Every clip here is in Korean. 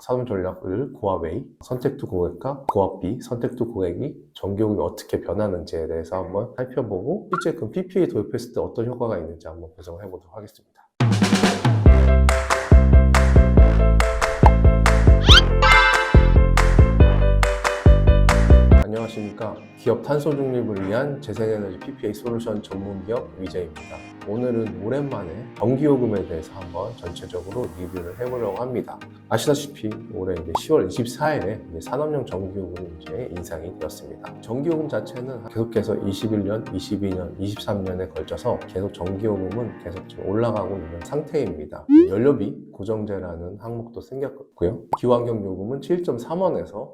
산업전략을 고압 A, 선택도 고객과 고압 B, 선택도 고객이 전기요금이 어떻게 변하는지에 대해서 한번 살펴보고 실제 그 PPA 도입했을 때 어떤 효과가 있는지 한번 분석을 해보도록 하겠습니다. 안녕하십니까. 기업 탄소 중립을 위한 재생에너지 PPA 솔루션 전문기업 위재입니다. 오늘은 오랜만에 전기요금에 대해서 한번 전체적으로 리뷰를 해보려고 합니다. 아시다시피 올해 이제 10월 24일에 산업용 전기요금이 이제 인상이 되었습니다. 전기요금 자체는 계속해서 21년, 22년, 23년에 걸쳐서 계속 전기요금은 계속 지금 올라가고 있는 상태입니다. 연료비 고정제라는 항목도 생겼고요. 기후환경요금은 7.3원에서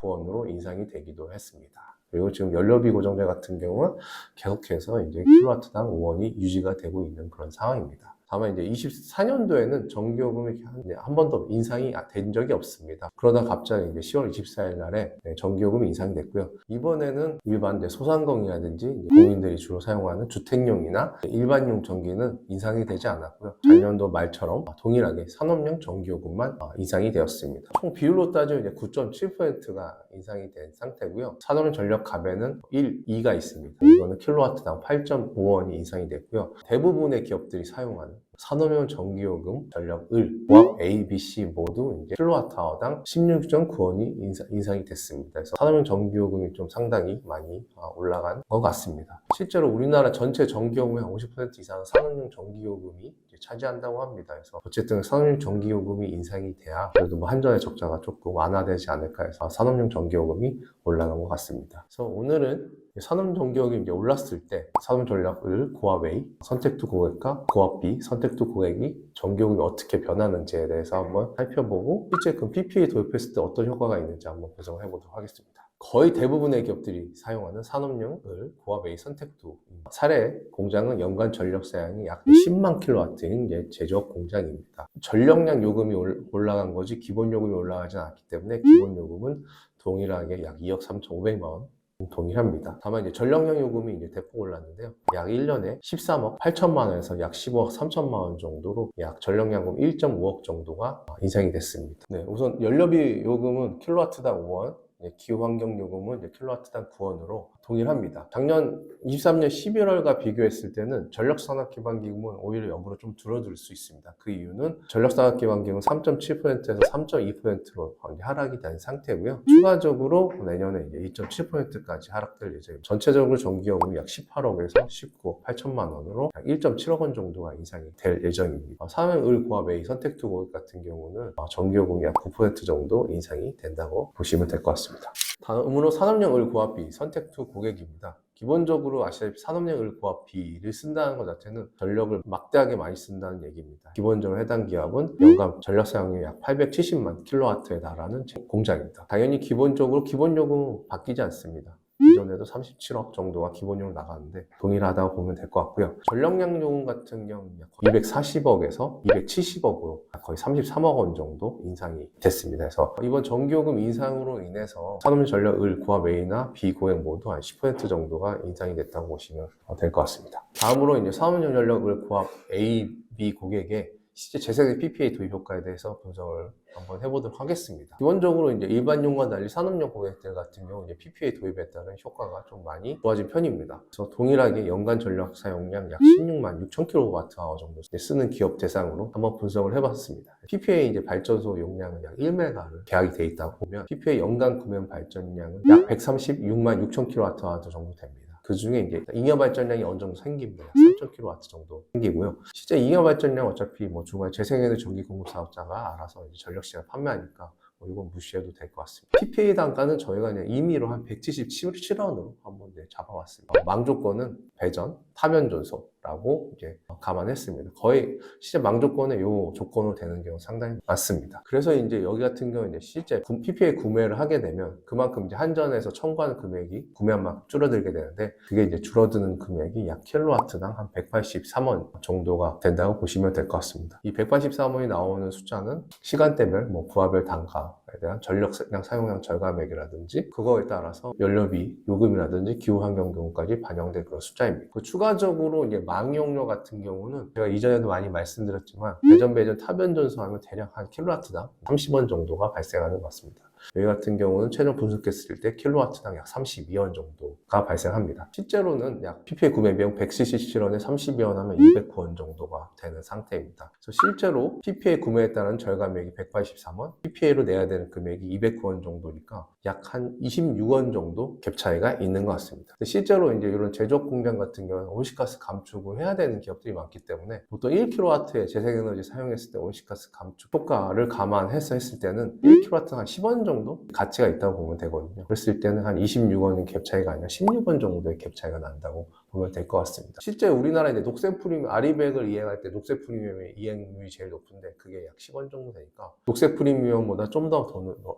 9원으로 인상이 되기도 했습니다. 그리고 지금 연료비 고정제 같은 경우는 계속해서 이제 킬로와트당 5원이 유지가 되고 있는 그런 상황입니다. 다만 이제 24년도에는 전기요금이 한 번도 인상이 된 적이 없습니다. 그러다 갑자기 이제 10월 24일 날에 전기요금이 인상이 됐고요. 이번에는 일반 이제 소상공이라든지 국민들이 주로 사용하는 주택용이나 일반용 전기는 인상이 되지 않았고요. 작년도 말처럼 동일하게 산업용 전기요금만 인상이 되었습니다. 총 비율로 따지면 이제 9.7%가 인상이 된 상태고요. 산업용 전력 가배는 1, 2가 있습니다. 이거는 킬로와트당 8.5원이 인상이 됐고요. 대부분의 기업들이 사용하는 산업용 전기요금, 전력을, 고압 A, B, C 모두 이제 킬로와트아워당 16.9원이 인상이 됐습니다. 그래서 산업용 전기요금이 좀 상당히 많이 올라간 것 같습니다. 실제로 우리나라 전체 전기요금의 50% 이상은 산업용 전기요금이 차지한다고 합니다. 그래서 어쨌든 산업용 전기요금이 인상이 돼야 그래도 뭐 한전의 적자가 조금 완화되지 않을까 해서 산업용 전기요금이 올라간 것 같습니다. 그래서 오늘은 산업 전기요금이 이제 올랐을 때 산업 전략을 고압 A, 선택도 고객과 고압 B, 선택도 고객이 전기요금이 어떻게 변하는지에 대해서 한번 살펴보고 실제 그 PPA 도입했을 때 어떤 효과가 있는지 한번 분석을 해보도록 하겠습니다. 거의 대부분의 기업들이 사용하는 산업용을 고압 A 선택도 사례 공장은 연간 전력 사용이 약 10만 킬로와트인 제조업 공장입니다. 전력량 요금이 올라간 거지 기본 요금이 올라가지 않았기 때문에 기본 요금은 동일하게 약 2억 3,500만 원 동일합니다. 다만 이제 전력량 요금이 이제 대폭 올랐는데요. 약 1년에 13억 8천만 원에서 약 15억 3천만 원 정도로 약 전력량금 1.5억 정도가 인상이 됐습니다. 네, 우선 연료비 요금은 킬로와트당 5원, 기후환경요금은 킬로와트당 9원으로 동일합니다. 작년 23년 11월과 비교했을 때는 전력산업기반기금은 오히려 역으로 좀 줄어들 수 있습니다. 그 이유는 전력산업기반기금은 3.7%에서 3.2%로 하락이 된 상태고요. 추가적으로 내년에 2.7%까지 하락될 예정입니다. 전체적으로 전기요금이 약 18억에서 19억 8천만 원으로 약 1.7억 원 정도가 인상이 될 예정입니다. 산업을 고압 A 선택도 고객 같은 경우는 전기요금이 약 9% 정도 인상이 된다고 보시면 될 것 같습니다. 다음으로 산업용 을 고압 B 선택2 고객입니다. 기본적으로 아시다시피 산업용 을 고압 B를 쓴다는 것 자체는 전력을 막대하게 많이 쓴다는 얘기입니다. 기본적으로 해당 기업은 연간 전력 사용량이 약 870만 킬로와트에 달하는 공장입니다. 당연히 기본적으로 기본 요금은 바뀌지 않습니다. 기존에도 37억 정도가 기본요금 나가는데 동일하다고 보면 될 것 같고요. 전력량 요금 같은 경우는 약 240억에서 270억으로 거의 33억 원 정도 인상이 됐습니다. 그래서 이번 전기요금 인상으로 인해서 산업용 전력을 고압 A나 B 고객 모두 한 10% 정도가 인상이 됐다고 보시면 될 것 같습니다. 다음으로 이제 산업용 전력을 고압 A, B 고객의 실제 재생의 PPA 도입 효과에 대해서 분석을 한번 해보도록 하겠습니다. 기본적으로 이제 일반용과 달리 산업용 고객들 같은 경우 이제 PPA 도입에 따른 효과가 좀 많이 좋아진 편입니다. 그래서 동일하게 연간 전력 사용량 약 16만 6천 kWh 정도 쓰는 기업 대상으로 한번 분석을 해봤습니다. PPA 이제 발전소 용량은 약 1메가를 계약이 돼 있다고 보면 PPA 연간 구매 발전량은 약 136만 6천 kWh 정도 됩니다. 그 중에 이제 잉여 발전량이 어느 정도 생깁니다. 3,000kW 정도 생기고요. 실제 잉여 발전량 어차피 중간 재생에너지 전기 공급 사업자가 알아서 이제 전력 시장 판매하니까 이건 무시해도 될 것 같습니다. PPA 단가는 저희가 그냥 임의로 한 177원으로 한번 잡아왔습니다. 망조건은 배전, 타면 전소라고 이제 감안했습니다. 거의 실제 망조건에 요 조건으로 되는 경우 상당히 많습니다. 그래서 이제 여기 같은 경우는 실제 PPA 구매를 하게 되면 그만큼 이제 한전에서 청구하는 금액이 구매한 만큼 줄어들게 되는데 그게 이제 줄어드는 금액이 약 킬로와트당 한 183원 정도가 된다고 보시면 될 것 같습니다. 이 183원이 나오는 숫자는 시간대별 부하별 단가 효과에 대한 전력량 사용량 절감액이라든지 그거에 따라서 연료비 요금이라든지 기후환경요금까지 반영된 그런 숫자입니다. 추가적으로 이제 망이용료 같은 경우는 제가 이전에도 많이 말씀드렸지만 배전 타변전소하면 대략 한 킬로와트당 30원 정도가 발생하는 것 같습니다. 여기 같은 경우는 최종 분석했을 때 킬로와트당 약 32원 정도가 발생합니다. 실제로는 약 PPA 구매 비용 100cc 실현에 32원 하면 209원 정도가 되는 상태입니다. 그래서 실제로 PPA 구매에 따른 절감액이 183원, PPA로 내야 되는 금액이 209원 정도니까 약 한 26원 정도 갭 차이가 있는 것 같습니다. 실제로 이제 이런 제조업 공장 같은 경우는 온실가스 감축을 해야 되는 기업들이 많기 때문에 보통 1kW의 재생에너지 사용했을 때 온실가스 감축 효과를 감안해서 했을 때는 1kW 한 10원 정도 가치가 있다고 보면 되거든요. 그랬을 때는 한 26원의 갭 차이가 아니라 16원 정도의 갭 차이가 난다고 보면 될 것 같습니다. 실제 우리나라 이제 녹색 프리미엄, 아리백을 이행할 때 녹색 프리미엄의 이행률이 제일 높은데 그게 약 10원 정도 되니까 녹색 프리미엄보다 좀 더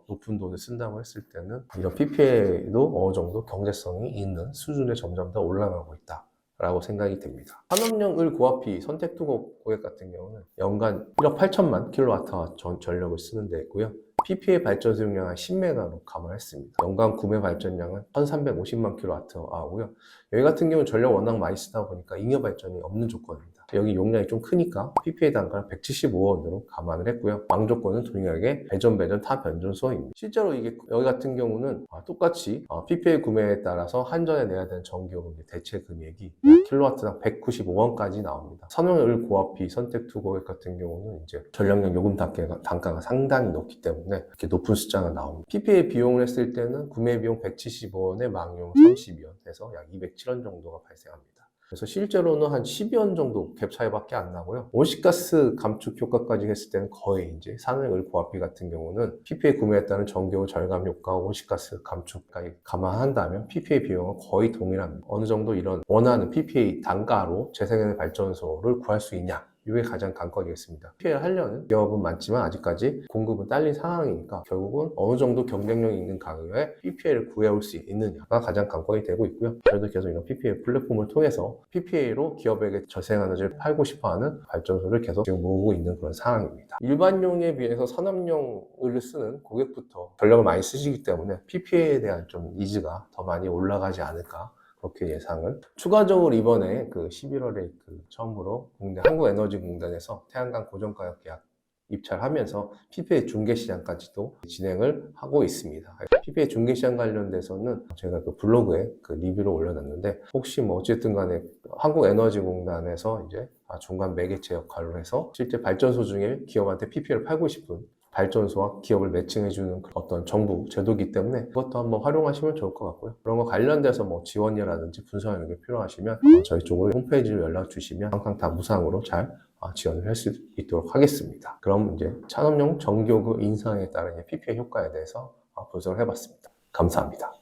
높은 돈을 쓴다고 했을 때는 이런 PPA도 어느 정도 경제성이 있는 수준에 점점 더 올라가고 있다 라고 생각이 됩니다. 산업용 을 고압비 선택투 고객 같은 경우는 연간 1억 8천만 킬로와트와 전력을 쓰는 데 있고요. PPA 발전소 용량 한 10메가로 감안했습니다. 연간 구매 발전량은 1350만 킬로와트아고요. 여기 같은 경우는 전력 워낙 많이 쓰다 보니까 잉여 발전이 없는 조건입니다. 여기 용량이 좀 크니까 PPA 단가를 175원으로 감안을 했고요. 망 조건은 동일하게 배전 타변전소입니다. 실제로 이게 여기 같은 경우는 똑같이 PPA 구매에 따라서 한전에 내야 되는 전기요금 대체 금액이 킬로와트당 195원까지 나옵니다. 산업용 고압비 선택투 고객 같은 경우는 이제 전력량 요금 단가가 상당히 높기 때문에 이렇게 높은 숫자가 나옵니다. PPA 비용을 했을 때는 구매 비용 175원에 망용 32원 해서 약 207원 정도가 발생합니다. 그래서 실제로는 한 12원 정도 갭 차이밖에 안 나고요. 온실가스 감축 효과까지 했을 때는 거의 이제 산업용 고압비 같은 경우는 PPA 구매에 따른 전기요 절감 효과, 온실가스 감축까지 감안한다면 PPA 비용은 거의 동일합니다. 어느 정도 이런 원하는 PPA 단가로 재생에너지 발전소를 구할 수 있냐? 이게 가장 관건이겠습니다. PPA를 하려는 기업은 많지만 아직까지 공급은 딸린 상황이니까 결국은 어느 정도 경쟁력이 있는 가격에 PPA를 구해올 수 있느냐가 가장 관건이 되고 있고요. 저희도 계속 이런 PPA 플랫폼을 통해서 PPA로 기업에게 재생에너지를 팔고 싶어하는 발전소를 계속 지금 모으고 있는 그런 상황입니다. 일반용에 비해서 산업용을 쓰는 고객부터 전력을 많이 쓰시기 때문에 PPA에 대한 좀 니즈가 더 많이 올라가지 않을까 그렇게 예상을. 추가적으로 이번에 11월에 처음으로 한국에너지공단에서 태양광 고정가격 계약 입찰하면서 PPA 중개시장까지도 진행을 하고 있습니다. PPA 중개시장 관련돼서는 제가 블로그에 리뷰를 올려놨는데 혹시 어쨌든 간에 한국에너지공단에서 이제 중간 매개체 역할로 해서 실제 발전소 중에 기업한테 PPA를 팔고 싶은 발전소와 기업을 매칭해주는 어떤 정부 제도이기 때문에 그것도 한번 활용하시면 좋을 것 같고요. 그런 거 관련돼서 지원이라든지 분석 이런 게 필요하시면 저희 쪽으로 홈페이지로 연락 주시면 항상 다 무상으로 잘 지원을 할 수 있도록 하겠습니다. 그럼 이제 산업용 전기요금 인상에 따른 PPA 효과에 대해서 분석을 해봤습니다. 감사합니다.